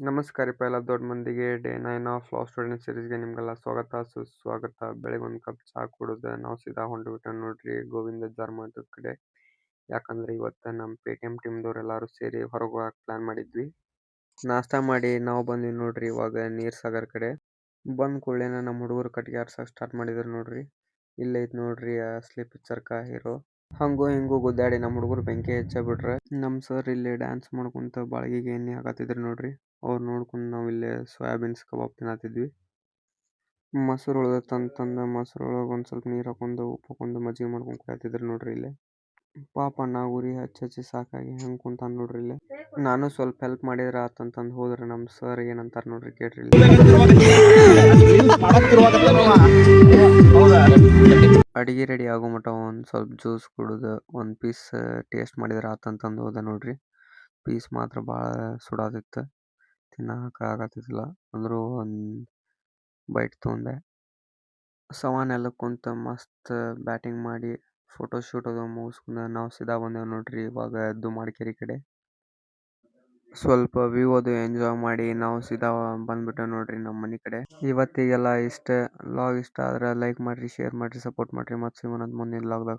ನಮಸ್ಕಾರ ರೀ ಎಲ್ಲ ದೊಡ್ಡ ಮಂದಿಗೆ ಡೇ 9 ಆಫ್ ಲಾ ಸ್ಟೂಡೆಂಟ್ ಸೀರೀಸ್ಗೆ ನಿಮ್ಗೆಲ್ಲ ಸ್ವಾಗತ ಸುಸ್ವಾಗತ. ಬೆಳಗ್ಗೆ ಒಂದು ಕಪ್ ಚಹಾ ಕುಡಿದು ನಾವು ಸೀದಾ ಹೊಂಟ್ಬಿಟ್ಟೆ ನೋಡ್ರಿ ಗೋವಿಂದ ಜಾರ್ಮಠದ ಕಡೆ. ಯಾಕಂದ್ರೆ ಇವತ್ತು ನಮ್ಮ ಪೇಟಿಎಂ ಟೀಮ್ದವ್ರು ಎಲ್ಲರೂ ಸೇರಿ ಹೊರಗೆ ಹೋಗಕ್ಕೆ ಪ್ಲಾನ್ ಮಾಡಿದ್ವಿ. ನಾಷ್ಟ ಮಾಡಿ ನಾವು ಬಂದ್ವಿ ನೋಡ್ರಿ ಇವಾಗ ನೀರ್ ಸಾಗರ್ ಕಡೆ. ಬಂದ ಕೂಡಲೇ ನಮ್ಮ ಹುಡುಗರು ಕಟ್ಟಿಗೆ ಆರ್ಸಕ್ಕೆ ಸ್ಟಾರ್ಟ್ ಮಾಡಿದ್ರು ನೋಡ್ರಿ. ಇಲ್ಲೇ ಐತ್ ನೋಡ್ರಿ ಅಸಲಿ ಪಿಕ್ಚರ್ ಕಾ ಹೀರೋ. ಹಂಗೂ ಹಿಂಗೂ ಗುದ್ದಾಡಿ ನಮ್ಮ ಹುಡುಗರು ಬೆಂಕಿ ಹಚ್ಚಬಿಟ್ರೆ. ನಮ್ಮ ಸರ್ ಇಲ್ಲಿ ಡ್ಯಾನ್ಸ್ ಮಾಡ್ಕೊಂತ ಬಾಳಿಗೆಗೆ ಎಣ್ಣೆ ಹಾಕತ್ತಿದ್ರು ನೋಡ್ರಿ. ಅವ್ರು ನೋಡ್ಕೊಂಡು ನಾವು ಇಲ್ಲೇ ಸೋಯಾಬೀನ್ಸ್ ಕಬಾಬ್ ತಿನ್ನತ್ತಿದ್ವಿ. ಮೊಸರು ಉಳ್ದತ್ತಂತಂದು ಮೊಸರೊಳಗೆ ಒಂದು ಸ್ವಲ್ಪ ನೀರು ಹಾಕೊಂಡು ಉಪ್ಪು ಹಾಕೊಂಡು ಮಜ್ಜಿಗೆ ಮಾಡ್ಕೊಂಡು ಕುಡಿಯತ್ತಿದ್ರು ನೋಡ್ರಿ ಇಲ್ಲೇ. ಪಾಪ ಅಣ್ಣ ಉರಿ ಹಚ್ಚಿ ಸಾಕಾಗಿ ಹೆಂಗೆ ಕುಂತಾನ ನೋಡ್ರಿ ಇಲ್ಲೇ. ನಾನು ಸ್ವಲ್ಪ ಹೆಲ್ಪ್ ಮಾಡಿದ್ರ ಆತಂತಂದು ಹೋದ್ರೆ ನಮ್ಮ ಸರ್ ಏನಂತಾರ ನೋಡ್ರಿ ಕೇಳ್ರಿ ಇಲ್ಲಿ. ಅಡಿಗೆ ರೆಡಿ ಆಗೋ ಮಟ ಒಂದು ಸ್ವಲ್ಪ ಜ್ಯೂಸ್ ಕುಡಿದು ಒಂದು ಪೀಸ್ ಟೇಸ್ಟ್ ಮಾಡಿದ್ರೆ ಆತಂತಂದು ಹೋದ ನೋಡ್ರಿ. ಪೀಸ್ ಮಾತ್ರ ಭಾಳ ಸುಡಾದಿತ್ತು, ತಿನ್ನಕ್ಕೆ ಆಗತ್ತಿದ್ದಿಲ್ಲ. ಅಂದರೂ ಒಂದು ಬೈಟ್ ತೊಗೊಂಡೆ. ಸವಾನೆಲ್ಲ ಕುಂತ ಮಸ್ತ್ ಬ್ಯಾಟಿಂಗ್ ಮಾಡಿ ಫೋಟೋ ಶೂಟ್ ಅದು ಮುಗಿಸ್ಕೊಂಡು ನಾವು ಸೀದಾ ಬಂದೇವು ನೋಡ್ರಿ ಇವಾಗ ದುಮಾಡ್ಕೇರಿ ಕಡೆ. ಸ್ವಲ್ಪ ವ್ಯೂ ಅದು ಎಂಜಾಯ್ ಮಾಡಿ ನಾವು ಸೀದಾ ಬಂದ್ಬಿಟ್ಟೆ ನೋಡ್ರಿ ನಮ್ಮ ಮನೆ ಕಡೆ. ಇವತ್ತಿಗೆಲ್ಲ ಇಷ್ಟ ಲಾಗ್ ಇಷ್ಟ ಆದ್ರೆ ಲೈಕ್ ಮಾಡಿರಿ, ಶೇರ್ ಮಾಡಿರಿ, ಸಪೋರ್ಟ್ ಮಾಡಿರಿ. ಮತ್ತು ಸಿಗೋಣ ಮುಂದಿನ ಲಾಗ್ದಾಗ.